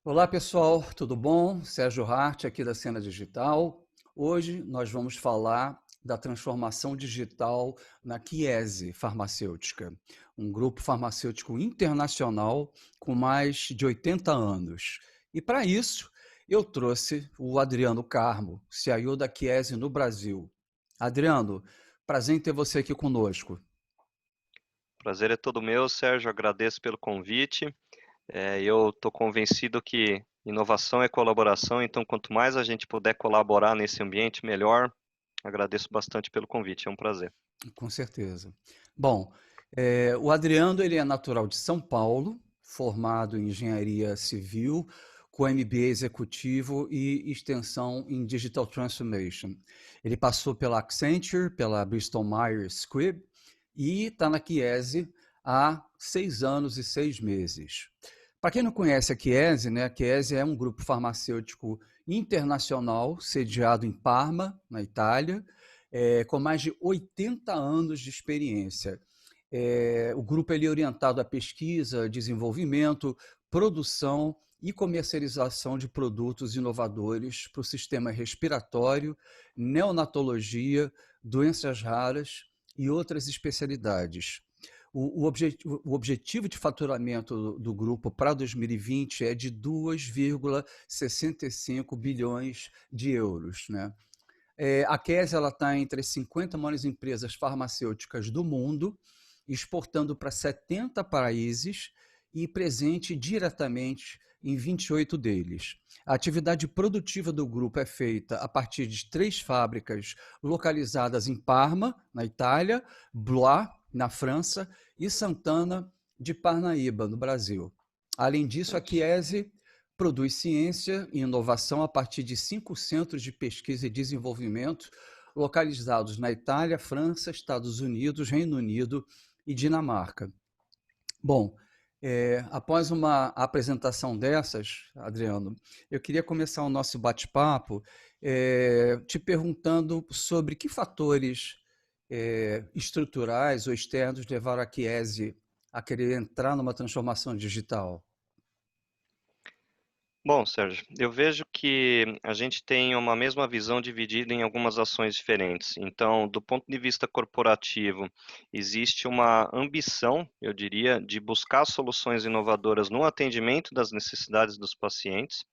Olá pessoal, tudo bom? Sérgio Hart aqui da Cena Digital. Hoje nós vamos falar da transformação digital na Chiesi Farmacêutica, um grupo farmacêutico internacional com mais de 80 anos. E para isso, eu trouxe o Adriano Carmo, CIO da Chiesi no Brasil. Adriano, prazer em ter você aqui conosco. Prazer é todo meu, Sérgio. Agradeço pelo convite. Eu estou convencido que inovação é colaboração, então quanto mais a gente puder colaborar nesse ambiente, melhor. Agradeço bastante pelo convite, é um prazer. Com certeza. Bom, o Adriano ele é natural de São Paulo, formado em engenharia civil, com MBA executivo e extensão em Digital Transformation. Ele passou pela Accenture, pela Bristol Myers Squibb e está na Chiesi há 6 anos e 6 meses. Para quem não conhece a Chiesi, né, a Chiesi é um grupo farmacêutico internacional sediado em Parma, na Itália, com mais de 80 anos de experiência. O grupo ele é orientado à pesquisa, desenvolvimento, produção e comercialização de produtos inovadores para o sistema respiratório, neonatologia, doenças raras e outras especialidades. O objetivo de faturamento do grupo para 2020 é de 2,65 bilhões de euros, né? A Kese está entre as 50 maiores empresas farmacêuticas do mundo, exportando para 70 países e presente diretamente em 28 deles. A atividade produtiva do grupo é feita a partir de 3 fábricas localizadas em Parma, na Itália, Blois, na França, e Santana de Parnaíba, no Brasil. Além disso, a Isso. Chiesi produz ciência e inovação a partir de 5 centros de pesquisa e desenvolvimento localizados na Itália, França, Estados Unidos, Reino Unido e Dinamarca. Bom, após uma apresentação dessas, Adriano, eu queria começar o nosso bate-papo te perguntando sobre que fatores estruturais ou externos levaram a Chiesi a querer entrar numa transformação digital. Bom, Sérgio, eu vejo que a gente tem uma mesma visão dividida em algumas ações diferentes. Então, do ponto de vista corporativo, existe uma ambição, eu diria, de buscar soluções inovadoras no atendimento das necessidades dos pacientes.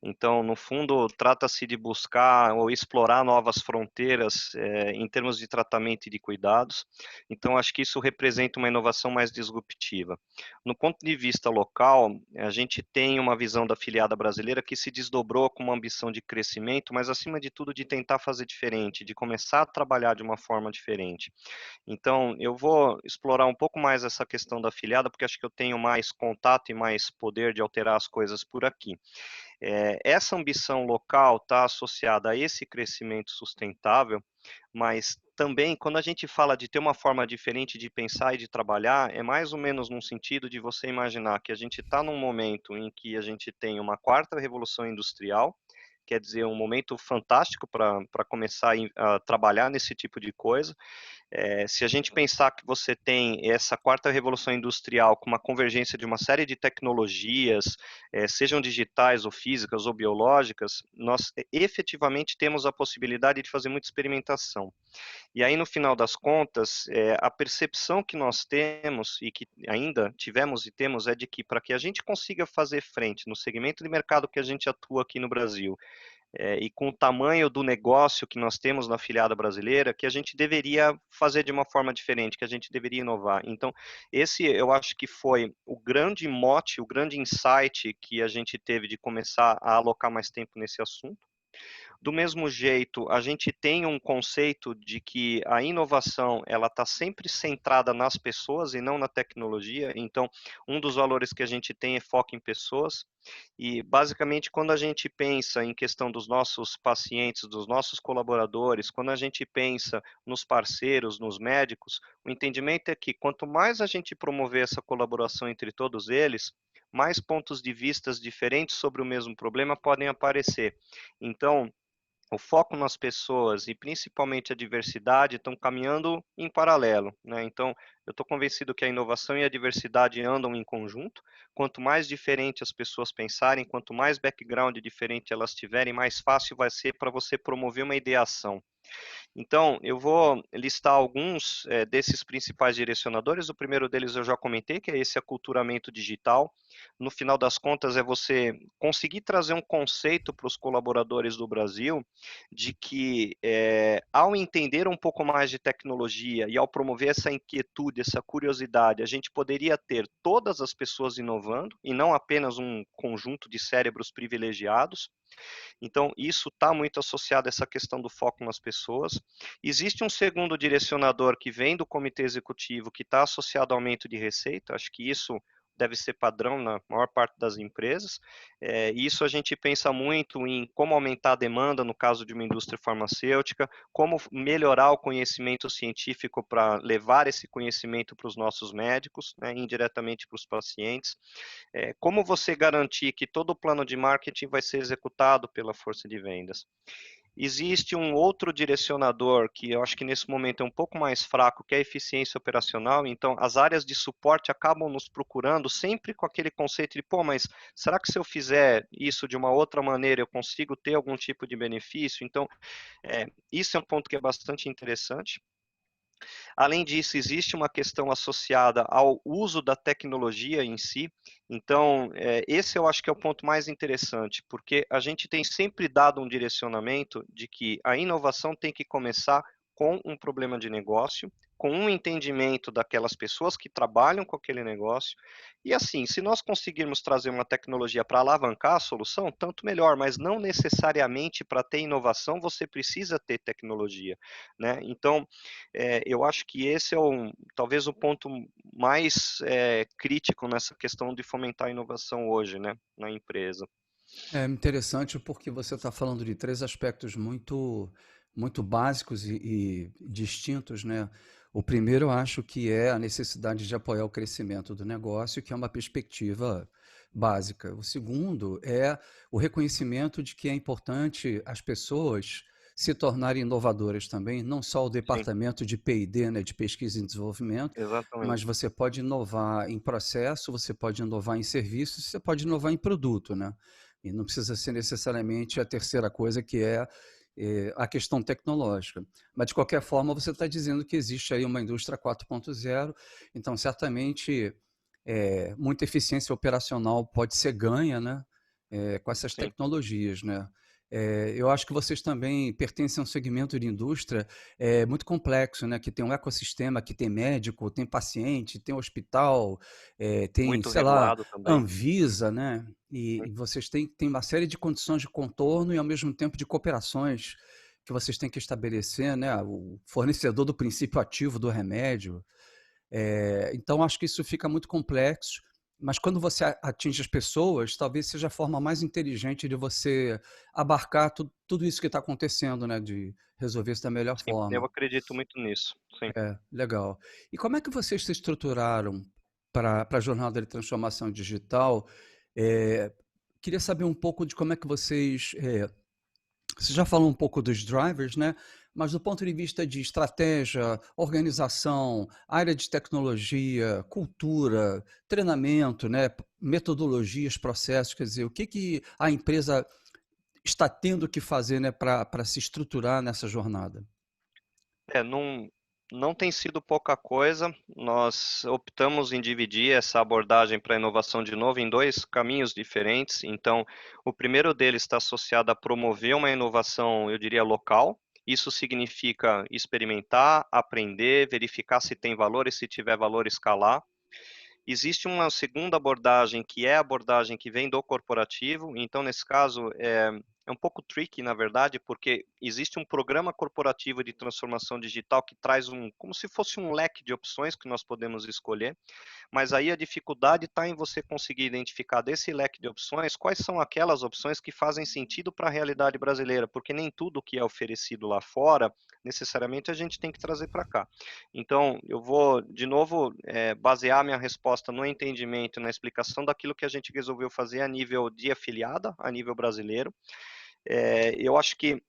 Então, no fundo, trata-se de buscar ou explorar novas fronteiras, em termos de tratamento e de cuidados. Então, acho que isso representa uma inovação mais disruptiva. No ponto de vista local, a gente tem uma visão da afiliada brasileira que se desdobrou com uma ambição de crescimento, mas acima de tudo de tentar fazer diferente, de começar a trabalhar de uma forma diferente. Então, eu vou explorar um pouco mais essa questão da afiliada, porque acho que eu tenho mais contato e mais poder de alterar as coisas por aqui. Essa ambição local está associada a esse crescimento sustentável, mas também quando a gente fala de ter uma forma diferente de pensar e de trabalhar, é mais ou menos num sentido de você imaginar que a gente está num momento em que a gente tem uma quarta revolução industrial, quer dizer, um momento fantástico para começar a trabalhar nesse tipo de coisa. Se a gente pensar que você tem essa quarta revolução industrial com uma convergência de uma série de tecnologias, sejam digitais ou físicas ou biológicas, nós efetivamente temos a possibilidade de fazer muita experimentação. E aí, no final das contas, a percepção que nós temos e que ainda tivemos e temos é de que para que a gente consiga fazer frente no segmento de mercado que a gente atua aqui no Brasil, e com o tamanho do negócio que nós temos na afiliada brasileira, que a gente deveria fazer de uma forma diferente, que a gente deveria inovar. Então, esse eu acho que foi o grande mote, o grande insight que a gente teve de começar a alocar mais tempo nesse assunto. Do mesmo jeito, a gente tem um conceito de que a inovação ela está sempre centrada nas pessoas e não na tecnologia. Então, um dos valores que a gente tem é foco em pessoas. E, basicamente, quando a gente pensa em questão dos nossos pacientes, dos nossos colaboradores, quando a gente pensa nos parceiros, nos médicos, o entendimento é que quanto mais a gente promover essa colaboração entre todos eles, mais pontos de vistas diferentes sobre o mesmo problema podem aparecer. Então, o foco nas pessoas e principalmente a diversidade estão caminhando em paralelo, né? Então, eu estou convencido que a inovação e a diversidade andam em conjunto. Quanto mais diferente as pessoas pensarem, quanto mais background diferente elas tiverem, mais fácil vai ser para você promover uma ideação. Então, eu vou listar alguns desses principais direcionadores. O primeiro deles eu já comentei, que é esse aculturamento digital. No final das contas, é você conseguir trazer um conceito para os colaboradores do Brasil de que, ao entender um pouco mais de tecnologia e ao promover essa inquietude, essa curiosidade, a gente poderia ter todas as pessoas inovando e não apenas um conjunto de cérebros privilegiados. Então, isso está muito associado a essa questão do foco nas pessoas. Existe um segundo direcionador que vem do comitê executivo, que está associado ao aumento de receita. Acho que isso deve ser padrão na maior parte das empresas. Isso a gente pensa muito em como aumentar a demanda no caso de uma indústria farmacêutica, como melhorar o conhecimento científico para levar esse conhecimento para os nossos médicos, né, indiretamente para os pacientes. Como você garantir que todo o plano de marketing vai ser executado pela força de vendas? Existe um outro direcionador que eu acho que nesse momento é um pouco mais fraco, que é a eficiência operacional. Então, as áreas de suporte acabam nos procurando sempre com aquele conceito de, pô, mas será que se eu fizer isso de uma outra maneira eu consigo ter algum tipo de benefício? Então, isso é um ponto que é bastante interessante. Além disso, existe uma questão associada ao uso da tecnologia em si. Então, esse eu acho que é o ponto mais interessante, porque a gente tem sempre dado um direcionamento de que a inovação tem que começar com um problema de negócio, com um entendimento daquelas pessoas que trabalham com aquele negócio. E assim, se nós conseguirmos trazer uma tecnologia para alavancar a solução, tanto melhor, mas não necessariamente para ter inovação você precisa ter tecnologia, né? Então, eu acho que esse é talvez o ponto mais crítico nessa questão de fomentar a inovação hoje, né, na empresa. É interessante porque você está falando de três aspectos muito básicos e distintos, né? O primeiro, eu acho que é a necessidade de apoiar o crescimento do negócio, que é uma perspectiva básica. O segundo é o reconhecimento de que é importante as pessoas se tornarem inovadoras também, não só o Sim, departamento de P&D, né, de pesquisa e desenvolvimento, mas exatamente. você pode inovar em processo, você pode inovar em serviços, você pode inovar em produto, né? E não precisa ser necessariamente a terceira coisa, que é a questão tecnológica. Mas, de qualquer forma, você está dizendo que existe aí uma indústria 4.0, então, certamente, muita eficiência operacional pode ser ganha, né, com essas Sim, tecnologias, né? Eu acho que vocês também pertencem a um segmento de indústria muito complexo, né? Que tem um ecossistema, que tem médico, tem paciente, tem hospital, tem, muito sei lá, regulado também. Anvisa, né? E vocês têm uma série de condições de contorno e, ao mesmo tempo, de cooperações que vocês têm que estabelecer, né? O fornecedor do princípio ativo do remédio. Então, acho que isso fica muito complexo, mas quando você atinge as pessoas, talvez seja a forma mais inteligente de você abarcar tudo isso que está acontecendo, né? De resolver isso da melhor Sim, eu forma. acredito muito nisso. Sim. Legal. E como é que vocês se estruturaram para a jornada de transformação digital? Eh, Queria saber um pouco de como é que você já falou um pouco dos drivers, né? Mas do ponto de vista de estratégia, organização, área de tecnologia, cultura, treinamento, né? Metodologias, processos, quer dizer, o que a empresa está tendo que fazer, né, para se estruturar nessa jornada? Não tem sido pouca coisa. Nós optamos em dividir essa abordagem para a inovação de novo em dois caminhos diferentes. Então, o primeiro deles está associado a promover uma inovação, eu diria, local. Isso significa experimentar, aprender, verificar se tem valor e se tiver valor, escalar. Existe uma segunda abordagem, que é a abordagem que vem do corporativo. Então, nesse caso, é um pouco tricky, na verdade, porque existe um programa corporativo de transformação digital que traz como se fosse um leque de opções que nós podemos escolher, mas aí a dificuldade está em você conseguir identificar desse leque de opções quais são aquelas opções que fazem sentido para a realidade brasileira, porque nem tudo que é oferecido lá fora, necessariamente a gente tem que trazer para cá. Então, eu vou, de novo, basear minha resposta no entendimento, na explicação daquilo que a gente resolveu fazer a nível de afiliada, a nível brasileiro. Eu acho que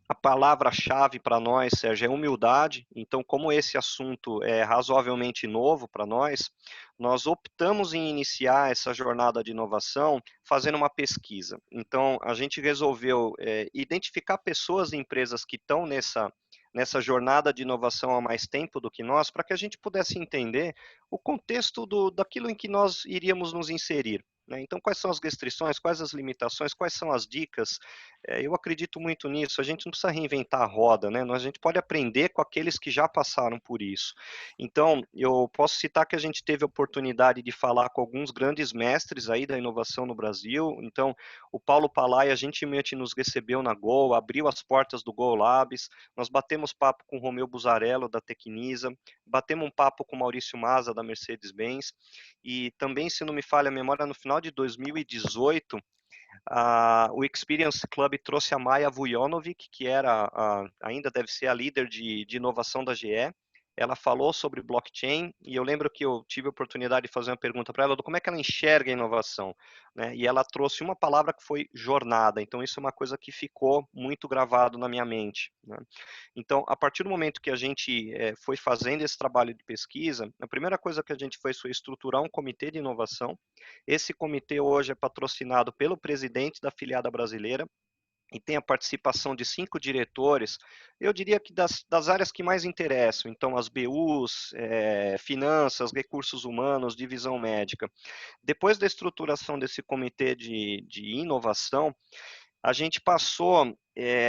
A palavra-chave para nós, Sérgio, é humildade. Então, como esse assunto é razoavelmente novo para nós optamos em iniciar essa jornada de inovação fazendo uma pesquisa. Então, a gente resolveu identificar pessoas e empresas que estão nessa jornada de inovação há mais tempo do que nós, para que a gente pudesse entender o contexto daquilo em que nós iríamos nos inserir. Né? Então, quais são as restrições, quais as limitações, quais são as dicas? Eu acredito muito nisso. A gente não precisa reinventar a roda, né? A gente pode aprender com aqueles que já passaram por isso. Então, eu posso citar que a gente teve a oportunidade de falar com alguns grandes mestres aí da inovação no Brasil. Então, o Paulo Palaia gentilmente nos recebeu na Gol, abriu as portas do Gol Labs. Nós batemos papo com o Romeu Buzarello da Tecnisa, batemos um papo com o Maurício Maza da Mercedes-Benz e também, se não me falha a memória, no final de 2018 o Experience Club trouxe a Maia Vujonovic, que ainda deve ser a líder de inovação da GE. Ela falou sobre blockchain e eu lembro que eu tive a oportunidade de fazer uma pergunta para ela do como é que ela enxerga a inovação, né? E ela trouxe uma palavra que foi jornada. Então isso é uma coisa que ficou muito gravado na minha mente, né? Então, a partir do momento que a gente foi fazendo esse trabalho de pesquisa, a primeira coisa que a gente fez foi estruturar um comitê de inovação. Esse comitê hoje é patrocinado pelo presidente da filiada brasileira e tem a participação de 5 diretores, eu diria que das áreas que mais interessam, então as BUs, finanças, recursos humanos, divisão médica. Depois da estruturação desse comitê de inovação, a gente passou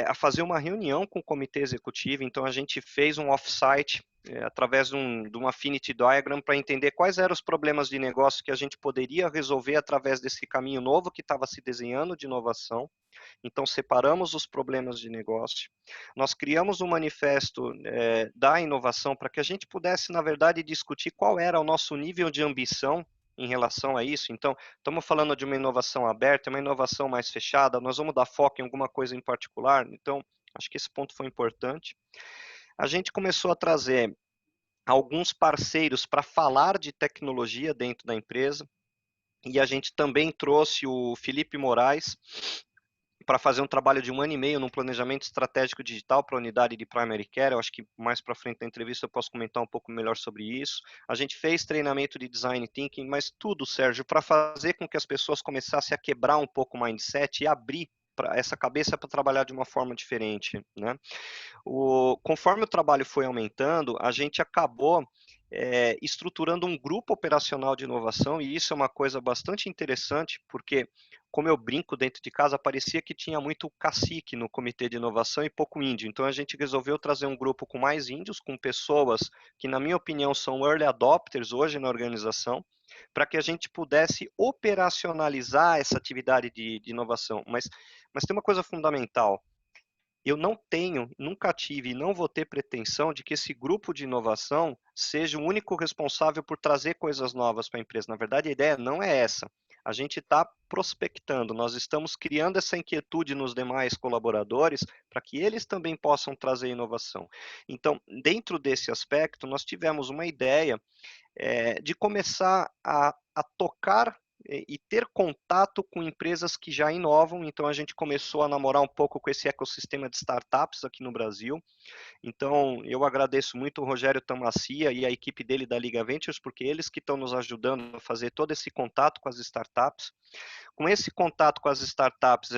a fazer uma reunião com o comitê executivo, então a gente fez um off-site através de um affinity diagram para entender quais eram os problemas de negócio que a gente poderia resolver através desse caminho novo que estava se desenhando de inovação. Então, separamos os problemas de negócio. Nós criamos um manifesto da inovação para que a gente pudesse, na verdade, discutir qual era o nosso nível de ambição em relação a isso. Então, estamos falando de uma inovação aberta, uma inovação mais fechada, nós vamos dar foco em alguma coisa em particular. Então, acho que esse ponto foi importante. A gente começou a trazer alguns parceiros para falar de tecnologia dentro da empresa, e a gente também trouxe o Felipe Moraes, para fazer um trabalho de 1 ano e meio num planejamento estratégico digital para a unidade de Primary Care. Eu acho que mais para frente na entrevista eu posso comentar um pouco melhor sobre isso. A gente fez treinamento de Design Thinking, mas tudo, Sérgio, para fazer com que as pessoas começassem a quebrar um pouco o mindset e abrir essa cabeça para trabalhar de uma forma diferente, né? Conforme o trabalho foi aumentando, a gente acabou estruturando um grupo operacional de inovação, e isso é uma coisa bastante interessante, porque, como eu brinco dentro de casa, parecia que tinha muito cacique no comitê de inovação e pouco índio. Então, a gente resolveu trazer um grupo com mais índios, com pessoas que, na minha opinião, são early adopters hoje na organização, para que a gente pudesse operacionalizar essa atividade de inovação. Mas tem uma coisa fundamental. Eu não tenho, nunca tive e não vou ter pretensão de que esse grupo de inovação seja o único responsável por trazer coisas novas para a empresa. Na verdade, a ideia não é essa. A gente está prospectando, nós estamos criando essa inquietude nos demais colaboradores para que eles também possam trazer inovação. Então, dentro desse aspecto, nós tivemos uma ideia de começar a tocar e ter contato com empresas que já inovam. Então, a gente começou a namorar um pouco com esse ecossistema de startups aqui no Brasil. Então, eu agradeço muito o Rogério Tamassia e a equipe dele da Liga Ventures, porque eles que estão nos ajudando a fazer todo esse contato com as startups. Com esse contato com as startups,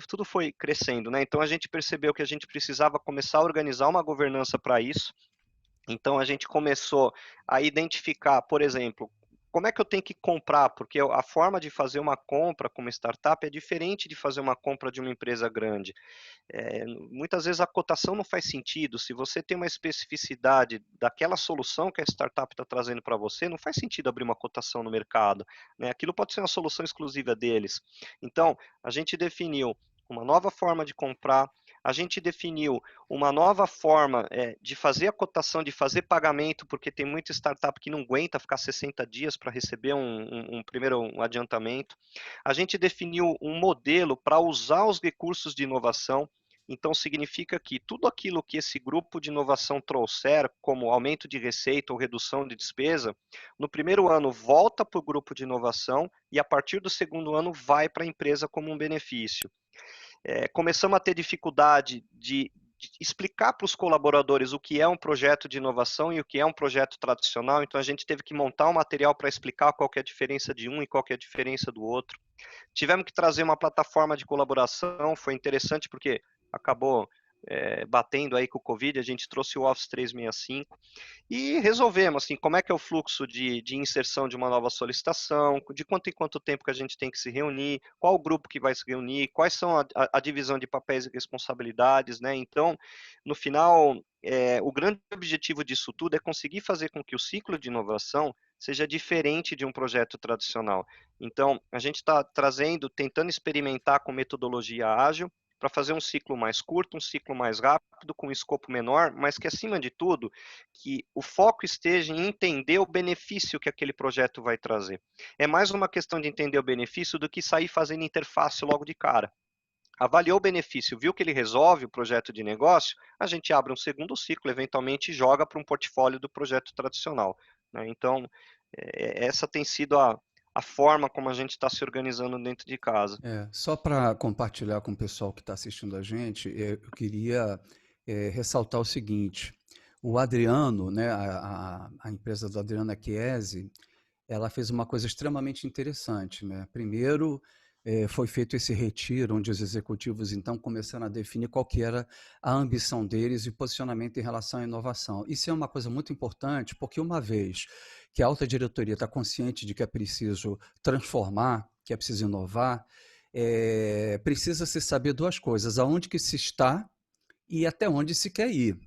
tudo foi crescendo, né? Então, a gente percebeu que a gente precisava começar a organizar uma governança para isso. Então, a gente começou a identificar, por exemplo, como é que eu tenho que comprar? Porque a forma de fazer uma compra como startup é diferente de fazer uma compra de uma empresa grande. Muitas vezes a cotação não faz sentido. Se você tem uma especificidade daquela solução que a startup está trazendo para você, não faz sentido abrir uma cotação no mercado, né? Aquilo pode ser uma solução exclusiva deles. Então, a gente definiu uma nova forma de comprar, a gente definiu uma nova forma de fazer a cotação, de fazer pagamento, porque tem muita startup que não aguenta ficar 60 dias para receber um primeiro adiantamento. A gente definiu um modelo para usar os recursos de inovação. Então, significa que tudo aquilo que esse grupo de inovação trouxer, como aumento de receita ou redução de despesa, no primeiro ano volta para o grupo de inovação e, a partir do segundo ano, vai para a empresa como um benefício. começamos a ter dificuldade de explicar para os colaboradores o que é um projeto de inovação e o que é um projeto tradicional, então a gente teve que montar um material para explicar qual que é a diferença de um e qual que é a diferença do outro. Tivemos que trazer uma plataforma de colaboração, foi interessante porque acabou batendo aí com o Covid, a gente trouxe o Office 365 e resolvemos, assim, como é que é o fluxo de inserção de uma nova solicitação, de quanto em quanto tempo que a gente tem que se reunir, qual o grupo que vai se reunir, quais são a divisão de papéis e responsabilidades, né? Então, no final, o grande objetivo disso tudo é conseguir fazer com que o ciclo de inovação seja diferente de um projeto tradicional. Então, a gente está trazendo, tentando experimentar com metodologia ágil, para fazer um ciclo mais curto, um ciclo mais rápido, com um escopo menor, mas que, acima de tudo, que o foco esteja em entender o benefício que aquele projeto vai trazer. É mais uma questão de entender o benefício do que sair fazendo interface logo de cara. Avaliou o benefício, viu que ele resolve o projeto de negócio, a gente abre um segundo ciclo, eventualmente joga para um portfólio do projeto tradicional, né? Então, essa tem sido a forma como a gente está se organizando dentro de casa. Só para compartilhar com o pessoal que está assistindo a gente, eu queria ressaltar o seguinte: o Adriano, né, a empresa do Adriano Chiesi, ela fez uma coisa extremamente interessante, né? Primeiro, foi feito esse retiro, onde os executivos então começaram a definir qual que era a ambição deles e o posicionamento em relação à inovação. Isso é uma coisa muito importante, porque uma vez que a alta diretoria está consciente de que é preciso transformar, que é preciso inovar, precisa se saber duas coisas: aonde que se está e até onde se quer ir.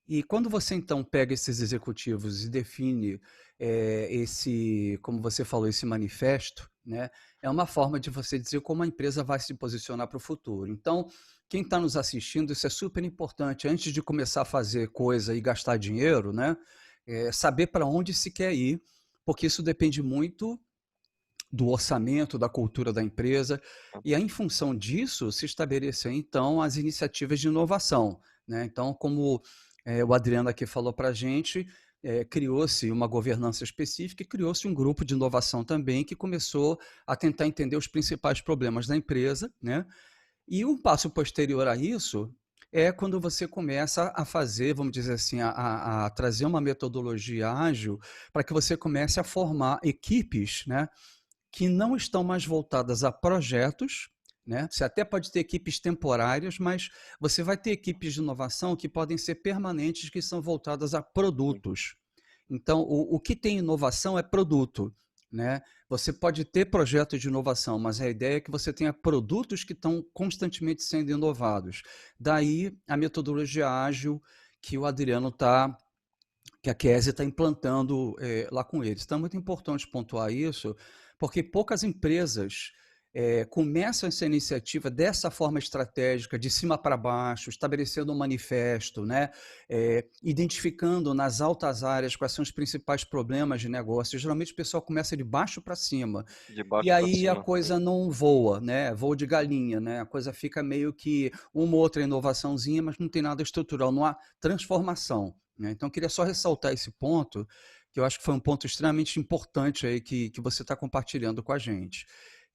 E quando você então pega esses executivos e define esse, como você falou, esse manifesto, né, é uma forma de você dizer como a empresa vai se posicionar para o futuro. Então, quem está nos assistindo, isso é super importante. Antes de começar a fazer coisa e gastar dinheiro, né, saber para onde se quer ir, porque isso depende muito do orçamento, da cultura da empresa, e aí, em função disso, se estabelecer, então, as iniciativas de inovação, né? Então, como o Adriano aqui falou para a gente, criou-se uma governança específica e criou-se um grupo de inovação também que começou a tentar entender os principais problemas da empresa, né? E um passo posterior a isso é quando você começa a fazer, vamos dizer assim, a trazer uma metodologia ágil para que você comece a formar equipes, né, que não estão mais voltadas a projetos, né? Você até pode ter equipes temporárias, mas você vai ter equipes de inovação que podem ser permanentes, que são voltadas a produtos. Então, o que tem inovação é produto, né? Você pode ter projetos de inovação, mas a ideia é que você tenha produtos que estão constantemente sendo inovados. Daí a metodologia ágil que o Adriano está, que a Chiesi está implantando lá com eles. Então é muito importante pontuar isso, porque poucas empresas começam essa iniciativa dessa forma estratégica, de cima para baixo, estabelecendo um manifesto, né? Identificando nas altas áreas quais são os principais problemas de negócio. Geralmente o pessoal começa de baixo para cima, De e baixo para aí a cima. coisa não voa, né? Voo de galinha, né? A coisa fica meio que uma ou outra inovaçãozinha, mas não tem nada estrutural, não há transformação, né? Então, eu queria só ressaltar esse ponto, que eu acho que foi um ponto extremamente importante aí que você está compartilhando com a gente.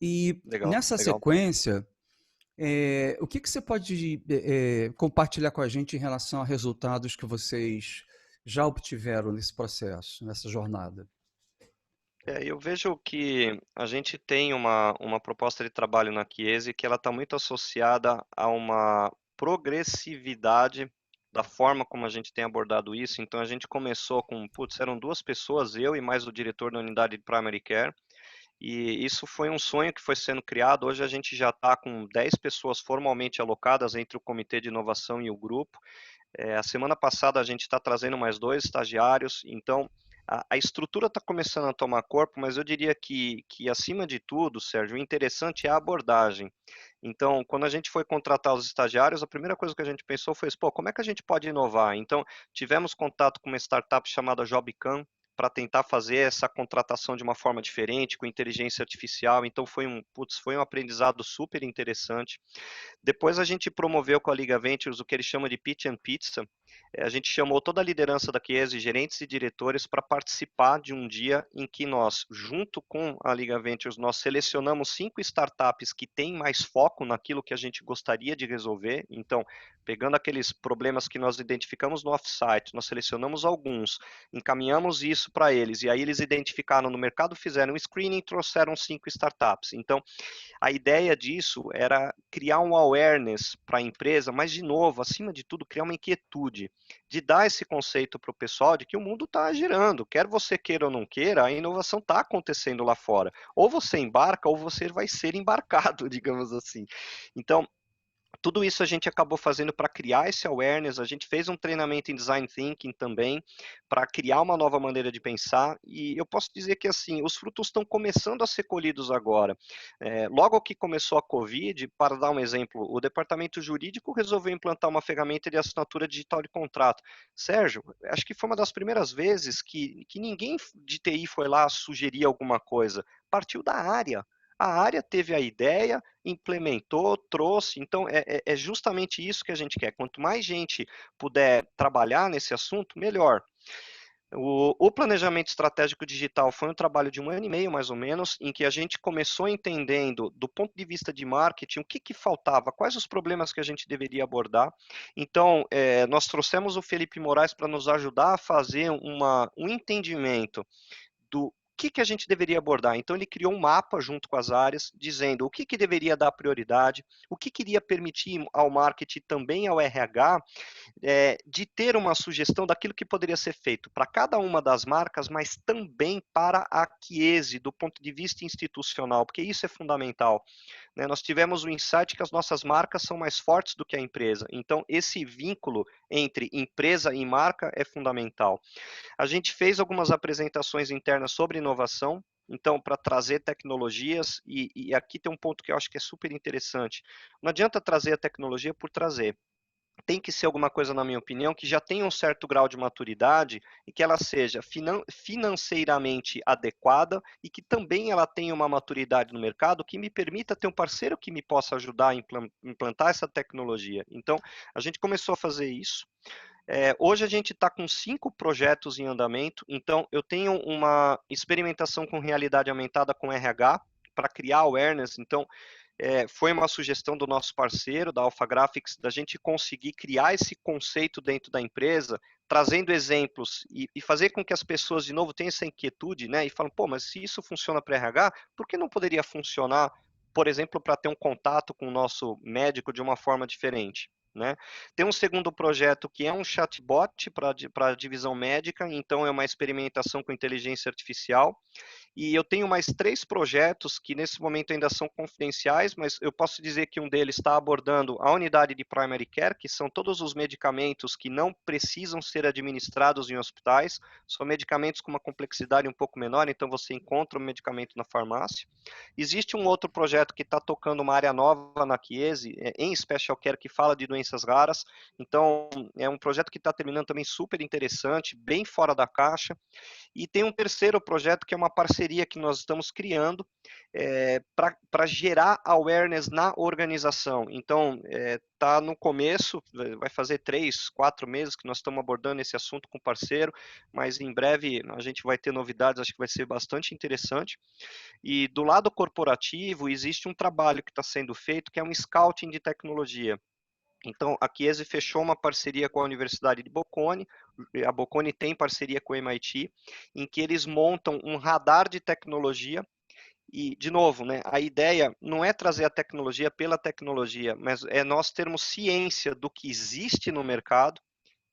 E Legal, nessa legal. sequência, o que você pode compartilhar com a gente em relação a resultados que vocês já obtiveram nesse processo, nessa jornada? Eu vejo que a gente tem uma proposta de trabalho na Chiesi que ela está muito associada a uma progressividade da forma como a gente tem abordado isso. Então, a gente começou com, putz, eram duas pessoas, eu e mais o diretor da unidade de Primary Care, e isso foi um sonho que foi sendo criado. Hoje a gente já está com 10 pessoas formalmente alocadas entre o comitê de inovação e o grupo. A semana passada a gente está trazendo mais dois estagiários, então a estrutura está começando a tomar corpo, mas eu diria que acima de tudo, Sérgio, o interessante é a abordagem. Então, quando a gente foi contratar os estagiários, a primeira coisa que a gente pensou foi, pô, como é que a gente pode inovar? Então, tivemos contato com uma startup chamada Jobcam, para tentar fazer essa contratação de uma forma diferente, com inteligência artificial. Então, foi um aprendizado super interessante. Depois a gente promoveu com a Liga Ventures o que ele chama de Pitch and Pizza, A gente chamou toda a liderança da Chiesi, gerentes e diretores, para participar de um dia em que nós, junto com a Liga Ventures, nós selecionamos 5 startups que têm mais foco naquilo que a gente gostaria de resolver. Então, pegando aqueles problemas que nós identificamos no offsite, nós selecionamos alguns, encaminhamos isso para eles, e aí eles identificaram no mercado, fizeram um screening e trouxeram 5 startups. Então, a ideia disso era criar um awareness para a empresa, mas, de novo, acima de tudo, criar uma inquietude, de dar esse conceito para o pessoal de que o mundo está girando, quer você queira ou não queira, a inovação está acontecendo lá fora. Ou você embarca, ou você vai ser embarcado, digamos assim. Então, tudo isso a gente acabou fazendo para criar esse awareness, a gente fez um treinamento em design thinking também, para criar uma nova maneira de pensar, e eu posso dizer que assim, os frutos estão começando a ser colhidos agora. Logo que começou a Covid, para dar um exemplo, o departamento jurídico resolveu implantar uma ferramenta de assinatura digital de contrato. Sérgio, acho que foi uma das primeiras vezes que ninguém de TI foi lá sugerir alguma coisa, partiu da área. A área teve a ideia, implementou, trouxe. Então, é justamente isso que a gente quer. Quanto mais gente puder trabalhar nesse assunto, melhor. O planejamento estratégico digital foi um trabalho de 1 ano e meio, mais ou menos, em que a gente começou entendendo, do ponto de vista de marketing, o que faltava, quais os problemas que a gente deveria abordar. Então, nós trouxemos o Felipe Moraes para nos ajudar a fazer um entendimento do que a gente deveria abordar. Então, ele criou um mapa junto com as áreas, dizendo o que deveria dar prioridade, o que queria permitir ao marketing, também ao RH, de ter uma sugestão daquilo que poderia ser feito para cada uma das marcas, mas também para a Chiesi, do ponto de vista institucional, porque isso é fundamental. Né? Nós tivemos o insight que as nossas marcas são mais fortes do que a empresa, então esse vínculo entre empresa e marca é fundamental. A gente fez algumas apresentações internas sobre inovação, então, para trazer tecnologias, e aqui tem um ponto que eu acho que é super interessante. Não adianta trazer a tecnologia por trazer. Tem que ser alguma coisa, na minha opinião, que já tenha um certo grau de maturidade e que ela seja financeiramente adequada e que também ela tenha uma maturidade no mercado que me permita ter um parceiro que me possa ajudar a implantar essa tecnologia. Então, a gente começou a fazer isso. Hoje a gente está com 5 projetos em andamento, então eu tenho uma experimentação com realidade aumentada com RH para criar awareness. Então, foi uma sugestão do nosso parceiro, da Alpha Graphics, da gente conseguir criar esse conceito dentro da empresa, trazendo exemplos e fazer com que as pessoas, de novo, tenham essa inquietude, né? E falam, pô, mas se isso funciona para RH, por que não poderia funcionar, por exemplo, para ter um contato com o nosso médico de uma forma diferente? Né? Tem um segundo projeto que é um chatbot para a divisão médica, então é uma experimentação com inteligência artificial. E eu tenho mais 3 projetos que nesse momento ainda são confidenciais, mas eu posso dizer que um deles está abordando a unidade de primary care, que são todos os medicamentos que não precisam ser administrados em hospitais, são medicamentos com uma complexidade um pouco menor, então você encontra o medicamento na farmácia. Existe um outro projeto que está tocando uma área nova na Chiesi, em Special Care, que fala de doenças raras, então é um projeto que está terminando também super interessante, bem fora da caixa. E tem um terceiro projeto que é uma parceria que nós estamos criando para gerar awareness na organização. Então, está no começo, vai fazer 3, 4 meses que nós estamos abordando esse assunto com o parceiro, mas em breve a gente vai ter novidades, acho que vai ser bastante interessante. E do lado corporativo, existe um trabalho que está sendo feito, que é um scouting de tecnologia. Então, a Chiesi fechou uma parceria com a Universidade de Bocconi, a Bocconi tem parceria com o MIT, em que eles montam um radar de tecnologia. E, de novo, né, a ideia não é trazer a tecnologia pela tecnologia, mas é nós termos ciência do que existe no mercado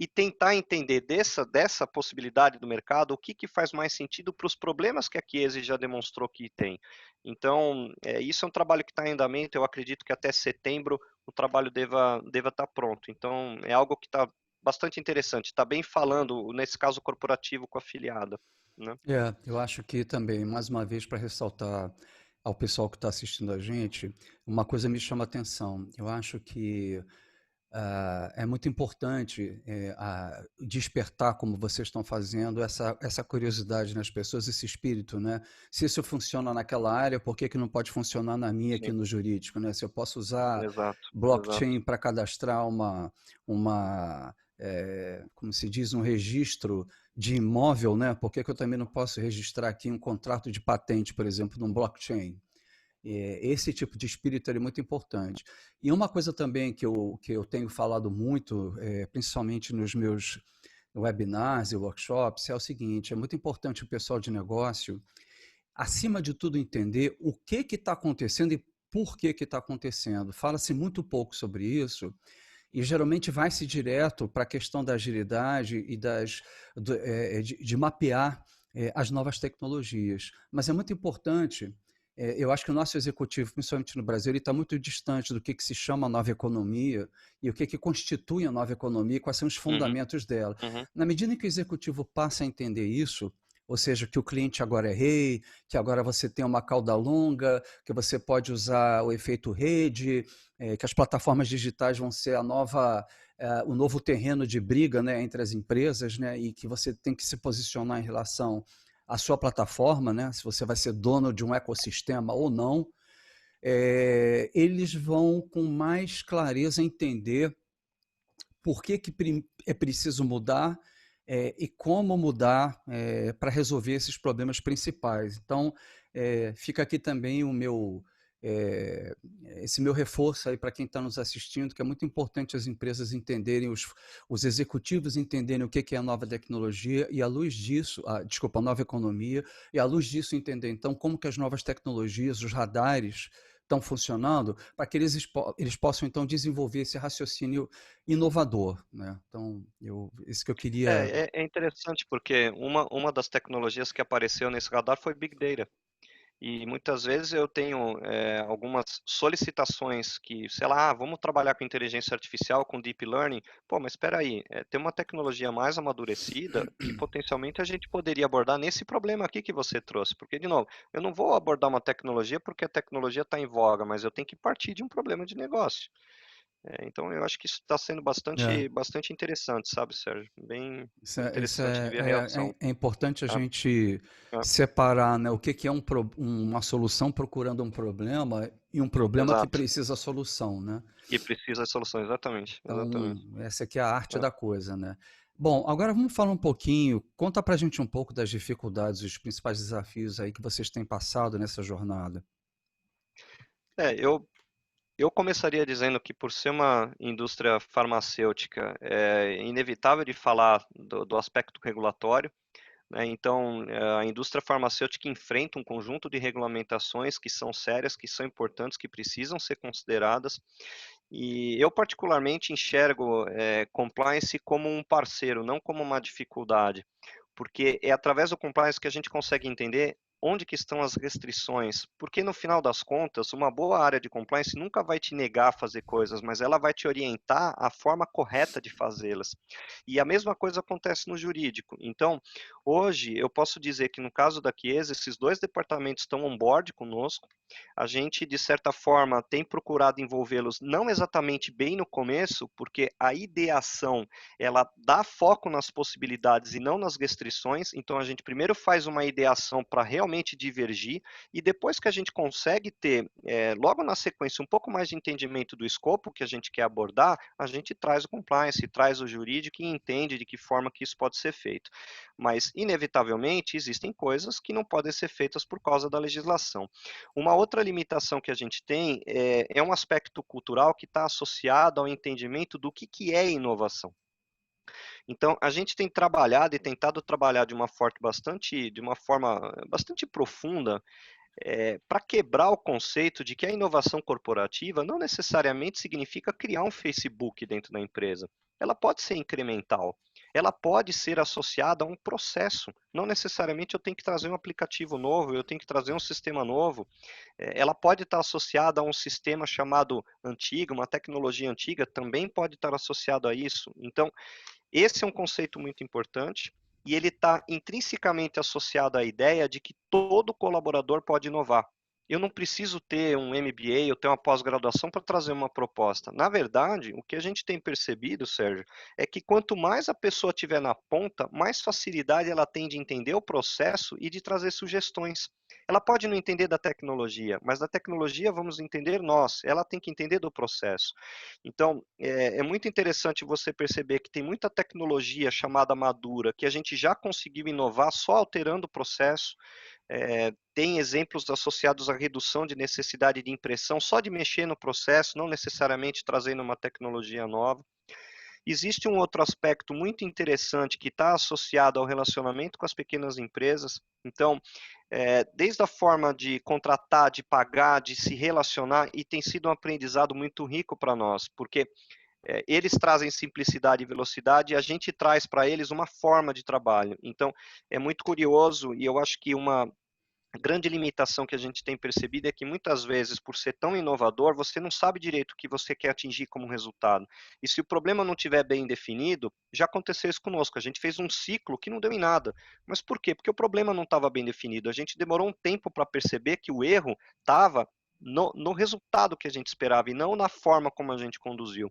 e tentar entender dessa possibilidade do mercado o que faz mais sentido para os problemas que a Chiesi já demonstrou que tem. Então, isso é um trabalho que está em andamento, eu acredito que até setembro o trabalho deva estar pronto. Então, é algo que está bastante interessante, está bem falando, nesse caso corporativo, com a afiliada. Né? Eu acho que também, mais uma vez, para ressaltar ao pessoal que está assistindo a gente, uma coisa me chama a atenção. Eu acho que é muito importante despertar, como vocês estão fazendo, essa curiosidade nas pessoas, esse espírito, né? Se isso funciona naquela área, por que não pode funcionar na minha aqui Sim, no jurídico, né? Se eu posso usar exato, exato. blockchain para cadastrar uma como se diz, um registro de imóvel, né? Por que que eu também não posso registrar aqui um contrato de patente, por exemplo, num blockchain? Esse tipo de espírito é muito importante. E uma coisa também que eu tenho falado muito, principalmente nos meus webinars e workshops, é o seguinte: é muito importante o pessoal de negócio, acima de tudo, entender o que está acontecendo e por que está acontecendo. Fala-se muito pouco sobre isso e geralmente vai-se direto para a questão da agilidade e de mapear as novas tecnologias. Mas é muito importante, eu acho que o nosso executivo, principalmente no Brasil, ele está muito distante do que se chama nova economia e o que constitui a nova economia e quais são os Uhum, fundamentos dela. uhum. Na medida em que o executivo passa a entender isso, ou seja, que o cliente agora é rei, que agora você tem uma cauda longa, que você pode usar o efeito rede, que as plataformas digitais vão ser o novo terreno de briga, né, entre as empresas, né, e que você tem que se posicionar em relação à sua plataforma, né, se você vai ser dono de um ecossistema ou não, eles vão com mais clareza entender por que é preciso mudar e como mudar para resolver esses problemas principais. Então, fica aqui também eh, esse meu reforço aí para quem está nos assistindo, que é muito importante as empresas entenderem, os executivos entenderem o que é a nova tecnologia e à luz disso, desculpa, a nova economia, e à luz disso entender então como que as novas tecnologias, os radares estão funcionando, para que eles possam então desenvolver esse raciocínio inovador, né? Então, isso que eu queria. É interessante porque uma das tecnologias que apareceu nesse radar foi Big Data. E muitas vezes eu tenho algumas solicitações que, sei lá, vamos trabalhar com inteligência artificial, com deep learning. Pô, mas espera aí, tem uma tecnologia mais amadurecida que potencialmente a gente poderia abordar nesse problema aqui que você trouxe. Porque, de novo, eu não vou abordar uma tecnologia porque a tecnologia está em voga, mas eu tenho que partir de um problema de negócio. Então, eu acho que isso está sendo É, bastante interessante, sabe, Sérgio? isso Bem é, isso interessante de é, ver a é, reação. é- é importante a Tá? gente É, separar, né, o que é uma solução procurando um problema e um problema que exato. precisa solução, né? Que precisa de solução, exatamente, Então, exatamente. essa aqui é a arte É. da coisa, né? Bom, agora vamos falar um pouquinho, conta pra gente um pouco das dificuldades, os principais desafios aí que vocês têm passado nessa jornada. É, eu começaria dizendo que por ser uma indústria farmacêutica, é inevitável de falar do aspecto regulatório, né? Então, a indústria farmacêutica enfrenta um conjunto de regulamentações que são sérias, que são importantes, que precisam ser consideradas. E eu particularmente enxergo compliance como um parceiro, não como uma dificuldade, porque é através do compliance que a gente consegue entender onde que estão as restrições, porque no final das contas, uma boa área de compliance nunca vai te negar a fazer coisas, mas ela vai te orientar a forma correta de fazê-las. E a mesma coisa acontece no jurídico. Então, hoje eu posso dizer que no caso da Chiesa, esses dois departamentos estão on board conosco. A gente, de certa forma, tem procurado envolvê-los não exatamente bem no começo, porque a ideação ela dá foco nas possibilidades e não nas restrições. Então, a gente primeiro faz uma ideação para realmente divergir, e depois que a gente consegue ter, logo na sequência, um pouco mais de entendimento do escopo que a gente quer abordar, a gente traz o compliance, traz o jurídico e entende de que forma que isso pode ser feito. Mas, inevitavelmente, existem coisas que não podem ser feitas por causa da legislação. Uma outra limitação que a gente tem é um aspecto cultural que está associado ao entendimento do que é inovação. Então, a gente tem trabalhado e tentado trabalhar de uma forma bastante profunda para quebrar o conceito de que a inovação corporativa não necessariamente significa criar um Facebook dentro da empresa. Ela pode ser incremental, ela pode ser associada a um processo. Não necessariamente eu tenho que trazer um aplicativo novo, eu tenho que trazer um sistema novo. Ela pode estar associada a um sistema chamado antigo, uma tecnologia antiga, também pode estar associado a isso. Então, esse é um conceito muito importante e ele está intrinsecamente associado à ideia de que todo colaborador pode inovar. Eu não preciso ter um MBA ou ter uma pós-graduação para trazer uma proposta. Na verdade, o que a gente tem percebido, Sérgio, é que quanto mais a pessoa tiver na ponta, mais facilidade ela tem de entender o processo e de trazer sugestões. ela pode não entender da tecnologia, mas da tecnologia vamos entender nós, ela tem que entender do processo. Então, é muito interessante você perceber que tem muita tecnologia chamada madura, que a gente já conseguiu inovar só alterando o processo. Tem exemplos associados à redução de necessidade de impressão, só de mexer no processo, não necessariamente trazendo uma tecnologia nova. Existe um outro aspecto muito interessante que está associado ao relacionamento com as pequenas empresas. Então, desde a forma de contratar, de pagar, de se relacionar, e tem sido um aprendizado muito rico para nós, porque eles trazem simplicidade e velocidade e a gente traz para eles uma forma de trabalho. Então, é muito curioso e eu acho que uma a grande limitação que a gente tem percebido é que muitas vezes, por ser tão inovador, você não sabe direito o que você quer atingir como resultado. E se o problema não estiver bem definido, já aconteceu isso conosco. A gente fez um ciclo que não deu em nada. Mas por quê? Porque o problema não estava bem definido. A gente demorou um tempo para perceber que o erro estava no resultado que a gente esperava e não na forma como a gente conduziu.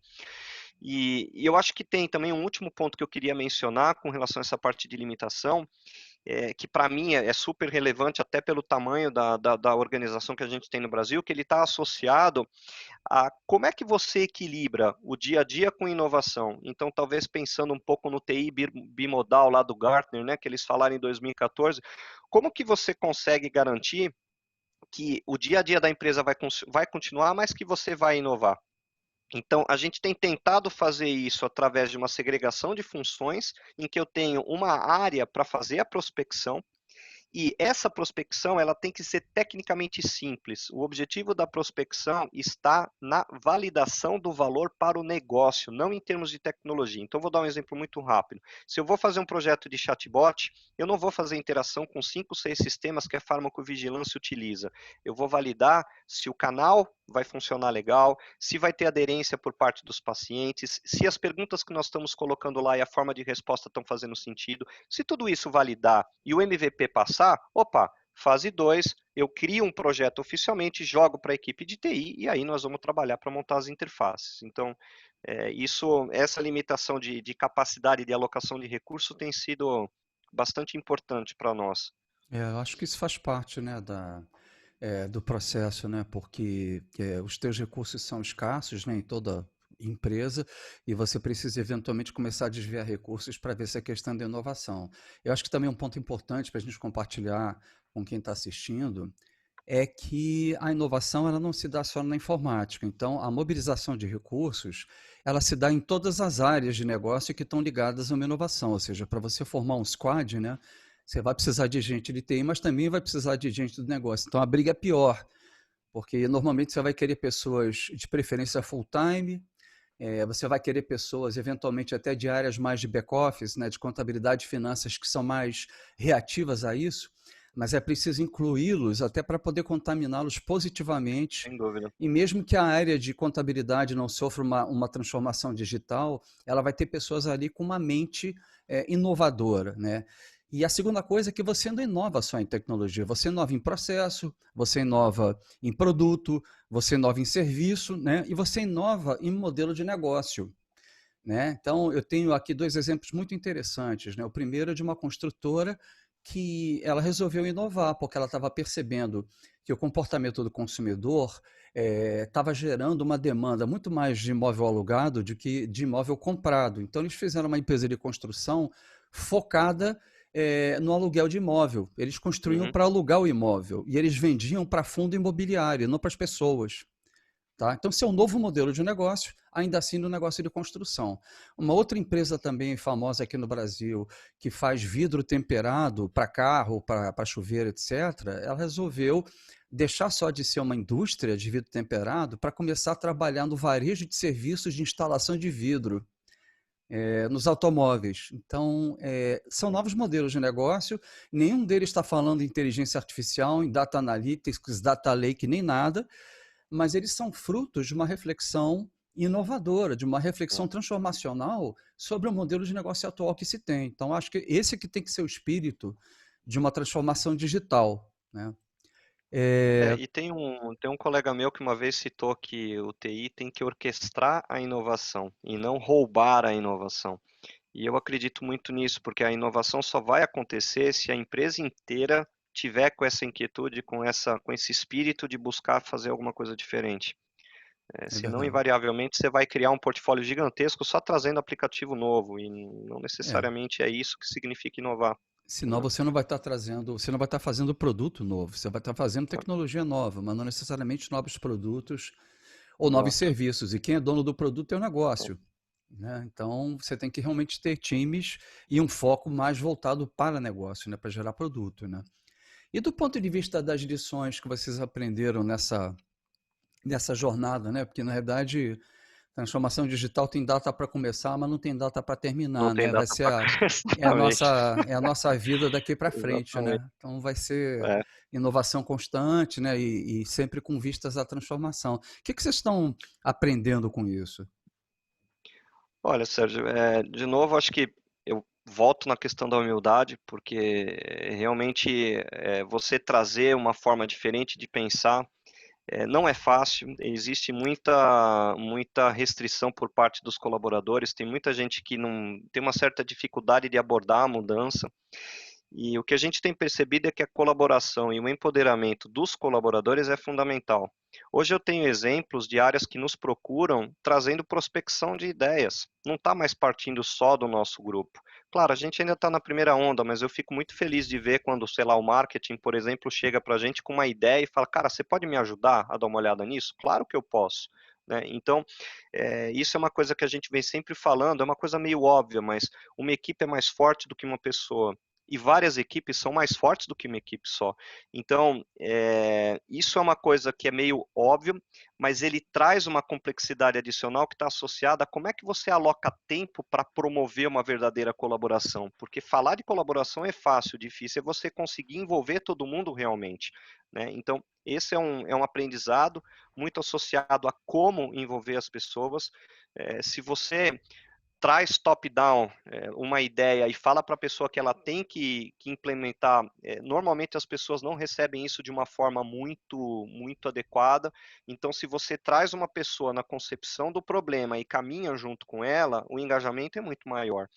E eu acho que tem também um último ponto que eu queria mencionar com relação a essa parte de limitação, que para mim é super relevante até pelo tamanho da organização que a gente tem no Brasil, que ele está associado a como é que você equilibra o dia a dia com inovação. Então, talvez pensando um pouco no TI bimodal lá do Gartner, né, que eles falaram em 2014, como que você consegue garantir que o dia a dia da empresa vai continuar, mas que você vai inovar? Então, a gente tem tentado fazer isso através de uma segregação de funções, em que eu tenho uma área para fazer a prospecção, e essa prospecção ela tem que ser tecnicamente simples. O objetivo da prospecção está na validação do valor para o negócio, não em termos de tecnologia. Então, vou dar um exemplo muito rápido. Se eu vou fazer um projeto de chatbot, eu não vou fazer interação com 5, 6 sistemas que a farmacovigilância utiliza. Eu vou validar se o canal vai funcionar legal, se vai ter aderência por parte dos pacientes, se as perguntas que nós estamos colocando lá e a forma de resposta estão fazendo sentido. Se tudo isso validar e o MVP passar, opa, fase 2, eu crio um projeto oficialmente, jogo para a equipe de TI e aí nós vamos trabalhar para montar as interfaces. Então, essa limitação de capacidade de alocação de recurso tem sido bastante importante para nós. Eu acho que isso faz parte, né, do processo, né, porque os teus recursos são escassos, né, em toda empresa, e você precisa eventualmente começar a desviar recursos para ver se é questão da inovação. Eu acho que também um ponto importante para a gente compartilhar com quem está assistindo é que a inovação ela não se dá só na informática. Então, a mobilização de recursos, ela se dá em todas as áreas de negócio que estão ligadas a uma inovação. Ou seja, para você formar um squad, né, você vai precisar de gente de TI, mas também vai precisar de gente do negócio. Então, a briga é pior, porque normalmente você vai querer pessoas de preferência full-time, você vai querer pessoas, eventualmente, até de áreas mais de back-office, né, de contabilidade e finanças, que são mais reativas a isso, mas é preciso incluí-los até para poder contaminá-los positivamente. Sem dúvida. E mesmo que a área de contabilidade não sofra uma transformação digital, ela vai ter pessoas ali com uma mente inovadora, né? E a segunda coisa é que você não inova só em tecnologia, você inova em processo, você inova em produto, você inova em serviço, né? E você inova em modelo de negócio, né? Então, eu tenho aqui dois exemplos muito interessantes, né? O primeiro é de uma construtora que ela resolveu inovar, porque ela estava percebendo que o comportamento do consumidor estava gerando uma demanda muito mais de imóvel alugado do que de imóvel comprado. Então, eles fizeram uma empresa de construção focada no aluguel de imóvel. Eles construíam Uhum. para alugar o imóvel e eles vendiam para fundo imobiliário, não para as pessoas. Tá? Então, esse é um novo modelo de negócio, ainda assim no negócio de construção. Uma outra empresa também famosa aqui no Brasil, que faz vidro temperado para carro, para chuveiro, etc., ela resolveu deixar só de ser uma indústria de vidro temperado para começar a trabalhar no varejo de serviços de instalação de vidro nos automóveis. Então, são novos modelos de negócio, nenhum deles está falando em inteligência artificial, em data analytics, data lake, nem nada, mas eles são frutos de uma reflexão inovadora, de uma reflexão transformacional sobre o modelo de negócio atual que se tem. Então, acho que esse que tem que ser o espírito de uma transformação digital, né? E tem um colega meu que uma vez citou que o TI tem que orquestrar a inovação e não roubar a inovação. E eu acredito muito nisso, porque a inovação só vai acontecer se a empresa inteira tiver com essa inquietude, com esse espírito de buscar fazer alguma coisa diferente. É Senão, verdade. invariavelmente, você vai criar um portfólio gigantesco só trazendo aplicativo novo, e não É. necessariamente é isso que significa inovar, Senão né? você não vai estar trazendo, você não vai estar fazendo produto novo, você vai estar fazendo Tá, tecnologia nova, mas não necessariamente novos produtos ou novos exato. serviços. E quem é dono do produto é o Tá. negócio, né? Então você tem que realmente ter times e um foco mais voltado para negócio, né? Para gerar produto, né? E do ponto de vista das lições que vocês aprenderam nessa jornada, né? Porque na verdade transformação digital tem data para começar, mas não tem data para Não terminar, tem né? Vai data ser para é a exatamente, nossa vida daqui para frente, exatamente. né? Então vai ser É. inovação constante, né? E sempre com vistas à transformação. O que que vocês estão aprendendo com isso? Olha, Sérgio, de novo, acho que eu volto na questão da humildade, porque realmente você trazer uma forma diferente de pensar não é fácil, existe muita restrição por parte dos colaboradores, tem muita gente que não tem uma certa dificuldade de abordar a mudança. E o que a gente tem percebido é que a colaboração e o empoderamento dos colaboradores é fundamental. Hoje eu tenho exemplos de áreas que nos procuram trazendo prospecção de ideias. Não está mais partindo só do nosso grupo. Claro, a gente ainda está na primeira onda, mas eu fico muito feliz de ver quando, sei lá, o marketing, por exemplo, chega para a gente com uma ideia e fala, cara, você pode me ajudar a dar uma olhada nisso? Claro que eu posso. Né? Então, isso é uma coisa que a gente vem sempre falando, é uma coisa meio óbvia, mas uma equipe é mais forte do que uma pessoa e várias equipes são mais fortes do que uma equipe só. Então, isso é uma coisa que é meio óbvio, mas ele traz uma complexidade adicional que está associada a como é que você aloca tempo para promover uma verdadeira colaboração. Porque falar de colaboração é fácil, difícil é você conseguir envolver todo mundo realmente. Né? Então, esse é um aprendizado muito associado a como envolver as pessoas. Se você traz top-down uma ideia e fala para a pessoa que ela tem que implementar, normalmente as pessoas não recebem isso de uma forma muito adequada. Então, se você traz uma pessoa na concepção do problema e caminha junto com ela, o engajamento é muito maior.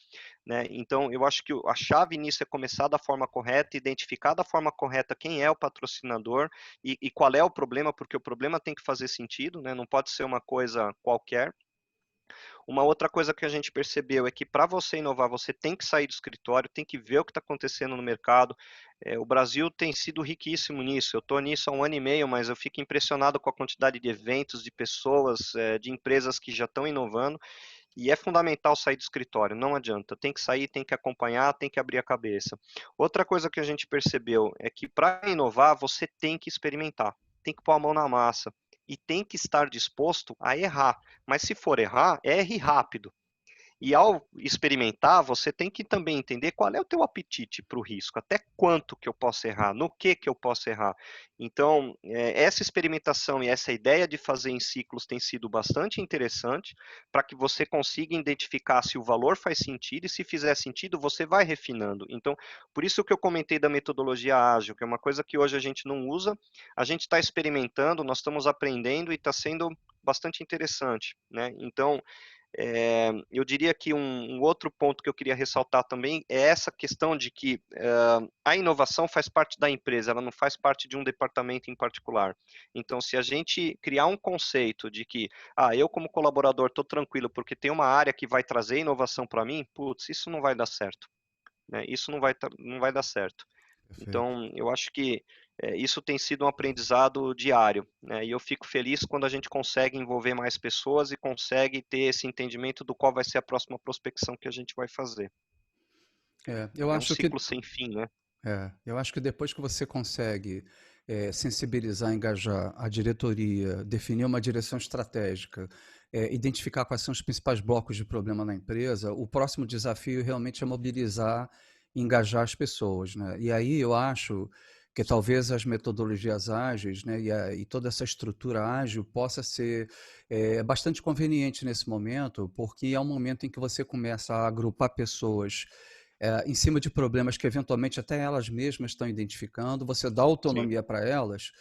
Né? Então, eu acho que a chave nisso é começar da forma correta, identificar da forma correta quem é o patrocinador e qual é o problema, porque o problema tem que fazer sentido, né? Não pode ser uma coisa qualquer. Uma outra coisa que a gente percebeu é que para você inovar, você tem que sair do escritório, tem que ver o que está acontecendo no mercado. O Brasil tem sido riquíssimo nisso. Eu estou nisso há um ano e meio, mas eu fico impressionado com a quantidade de eventos, de pessoas, de empresas que já estão inovando. E é fundamental sair do escritório, não adianta. Tem que sair, tem que acompanhar, tem que abrir a cabeça. Outra coisa que a gente percebeu é que para inovar, você tem que experimentar, tem que pôr a mão na massa e tem que estar disposto a errar. Mas se for errar, erre rápido. E ao experimentar, você tem que também entender qual é o teu apetite para o risco, até quanto que eu posso errar, no que eu posso errar. Então, essa experimentação e essa ideia de fazer em ciclos tem sido bastante interessante para que você consiga identificar se o valor faz sentido e se fizer sentido, você vai refinando. Então, por isso que eu comentei da metodologia ágil, que é uma coisa que hoje a gente não usa, a gente está experimentando, nós estamos aprendendo e está sendo bastante interessante, né? Então, eu diria que um outro ponto que eu queria ressaltar também é essa questão de que a inovação faz parte da empresa, ela não faz parte de um departamento em particular. Então, se a gente criar um conceito de que, eu como colaborador estou tranquilo porque tem uma área que vai trazer inovação para mim, putz, isso não vai dar certo. Né? Isso não vai dar certo. Perfeito. Então, eu acho que isso tem sido um aprendizado diário, né? E eu fico feliz quando a gente consegue envolver mais pessoas e consegue ter esse entendimento do qual vai ser a próxima prospecção que a gente vai fazer. Eu É um acho que ciclo sem fim, né? eu acho que depois que você consegue sensibilizar, engajar a diretoria, definir uma direção estratégica, identificar quais são os principais blocos de problema na empresa, o próximo desafio realmente é mobilizar e engajar as pessoas, né? E aí eu acho que talvez as metodologias ágeis, né, e toda essa estrutura ágil possa ser bastante conveniente nesse momento, porque é um momento em que você começa a agrupar pessoas em cima de problemas que eventualmente até elas mesmas estão identificando, você dá Sim, autonomia para elas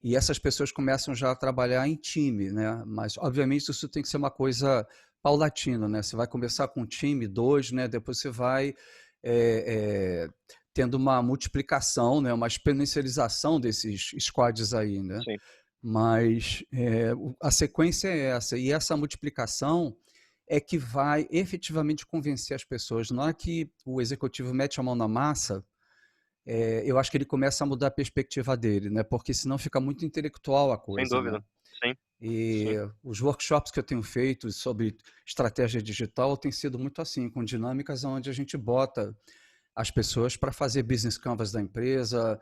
e essas pessoas começam já a trabalhar em time, né? Mas, obviamente, isso tem que ser uma coisa paulatina, né? Você vai começar com um time, dois, né? Depois você vai tendo uma multiplicação, né, uma exponencialização desses squads aí, né? Sim, Mas a sequência é essa, e essa multiplicação é que vai efetivamente convencer as pessoas. Na hora que o executivo mete a mão na massa, eu acho que ele começa a mudar a perspectiva dele, né? Porque senão fica muito intelectual a sem coisa, né? dúvida. Sim, E sim. os workshops que eu tenho feito sobre estratégia digital têm sido muito assim, com dinâmicas onde a gente bota as pessoas para fazer business canvas da empresa,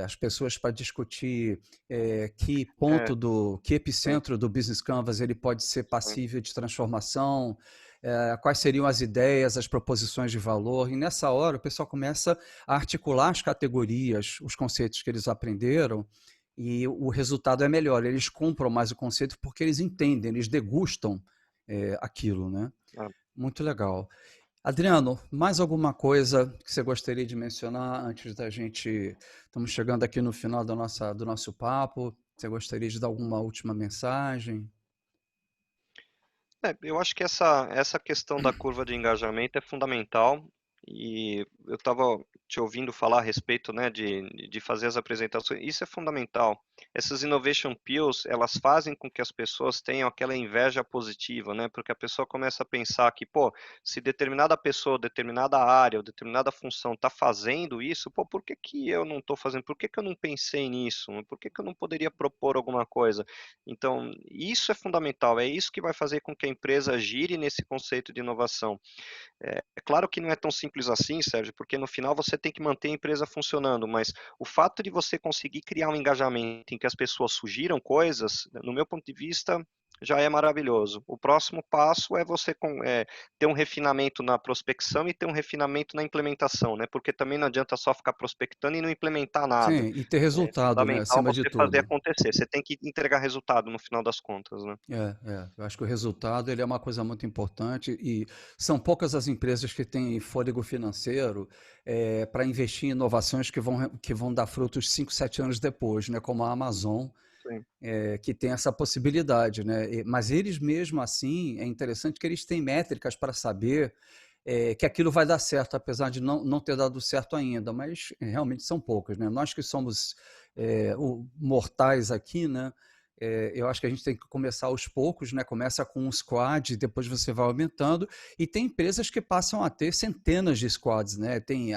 as pessoas para discutir que É, ponto que sim, epicentro do business canvas ele pode ser sim. passível de transformação, quais seriam as ideias, as proposições de valor. E nessa hora o pessoal começa a articular as categorias, os conceitos que eles aprenderam, e o resultado é melhor. Eles compram mais o conceito porque eles entendem, eles degustam aquilo, né? Ah, Muito legal. Adriano, mais alguma coisa que você gostaria de mencionar antes da gente. Estamos chegando aqui no final do nosso papo. Você gostaria de dar alguma última mensagem? eu acho que essa questão da curva de engajamento é fundamental e eu estava te ouvindo falar a respeito, né, de fazer as apresentações. Isso é fundamental. Essas innovation pills, elas fazem com que as pessoas tenham aquela inveja positiva, né, porque a pessoa começa a pensar que, pô, se determinada pessoa, determinada área ou determinada função está fazendo isso, pô, por que que eu não estou fazendo? Por que que eu não pensei nisso? Por que que eu não poderia propor alguma coisa? Então, isso é fundamental, é isso que vai fazer com que a empresa gire nesse conceito de inovação. É claro que não é tão simples assim, Sérgio, porque no final você tem que manter a empresa funcionando, mas o fato de você conseguir criar um engajamento em que as pessoas sugiram coisas, no meu ponto de vista, já é maravilhoso. O próximo passo é você ter um refinamento na prospecção e ter um refinamento na implementação, né? Porque também não adianta só ficar prospectando e não implementar nada. Sim, e ter É resultado, né? fundamental Acima de você fazer tudo. acontecer. Você tem que entregar resultado no final das contas, né? Eu acho que o resultado ele é uma coisa muito importante e são poucas as empresas que têm fôlego financeiro para investir em inovações que vão dar frutos 5, 7 anos depois, né? Como a Amazon, Sim, que tem essa possibilidade, né? Mas eles mesmo assim, é interessante que eles têm métricas para saber que aquilo vai dar certo, apesar de não ter dado certo ainda, mas realmente são poucas, né? Nós que somos mortais aqui, né? Eu acho que a gente tem que começar aos poucos, né? Começa com um squad, depois você vai aumentando, e tem empresas que passam a ter centenas de squads, né? Tem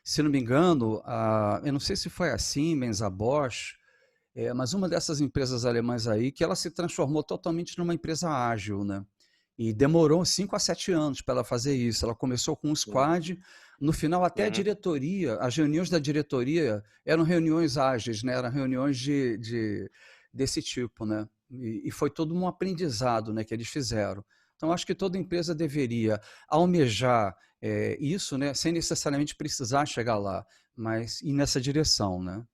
se não me engano, eu não sei se foi a Siemens, a Bosch, mas uma dessas empresas alemãs aí, que ela se transformou totalmente numa empresa ágil, né? E demorou 5 a 7 anos para ela fazer isso. Ela começou com um sim. squad, no final até a Uhum. diretoria, as reuniões da diretoria eram reuniões ágeis, né? Eram reuniões desse tipo, né? E foi todo um aprendizado, né, que eles fizeram. Então, acho que toda empresa deveria almejar isso, né, sem necessariamente precisar chegar lá, mas ir nessa direção, né?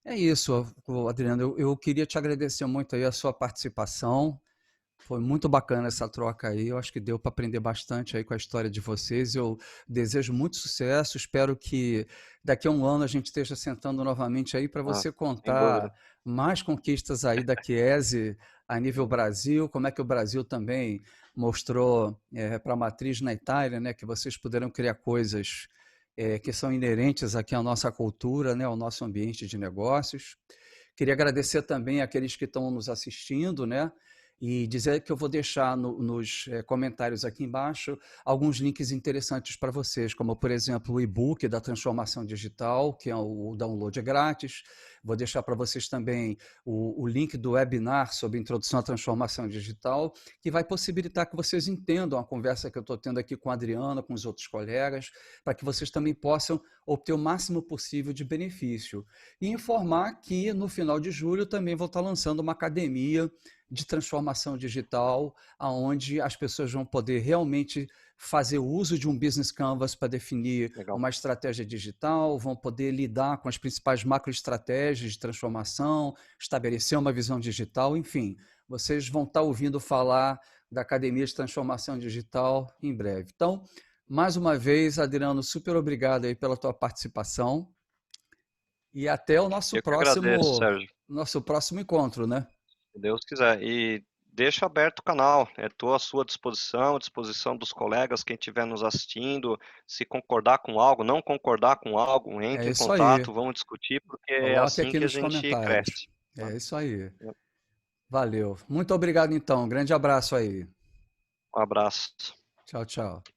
É isso, Adriano. Eu queria te agradecer muito aí a sua participação. Foi muito bacana essa troca aí. Eu acho que deu para aprender bastante aí com a história de vocês. Eu desejo muito sucesso. Espero que daqui a um ano a gente esteja sentando novamente aí para Ah, você sem dúvida. contar mais conquistas aí da Chiesi a nível Brasil, como é que o Brasil também mostrou para a matriz na Itália, né, que vocês puderam criar coisas que são inerentes aqui à nossa cultura, né, ao nosso ambiente de negócios. Queria agradecer também àqueles que estão nos assistindo, né? E dizer que eu vou deixar nos comentários aqui embaixo alguns links interessantes para vocês, como, por exemplo, o e-book da transformação digital, que é o download é grátis. Vou deixar para vocês também o link do webinar sobre introdução à transformação digital, que vai possibilitar que vocês entendam a conversa que eu estou tendo aqui com a Adriana, com os outros colegas, para que vocês também possam obter o máximo possível de benefício. E informar que no final de julho também vou estar lançando uma academia de transformação digital, onde as pessoas vão poder realmente fazer uso de um business canvas para definir Legal. uma estratégia digital, vão poder lidar com as principais macroestratégias de transformação, estabelecer uma visão digital, enfim, vocês vão estar ouvindo falar da Academia de Transformação Digital em breve. Então, mais uma vez, Adriano, super obrigado aí pela tua participação e até o Eu que agradeço, Sérgio. nosso próximo encontro, né? Se Deus quiser. E Deixa aberto o canal, estou à sua disposição, à disposição dos colegas, quem estiver nos assistindo, se concordar com algo, não concordar com algo, É entre em isso aí. contato, vamos discutir, porque é Coloque assim aqui que a nos gente comentários. cresce. Tá? É isso aí. Valeu. Muito obrigado, então. Grande abraço aí. Um abraço. Tchau, tchau.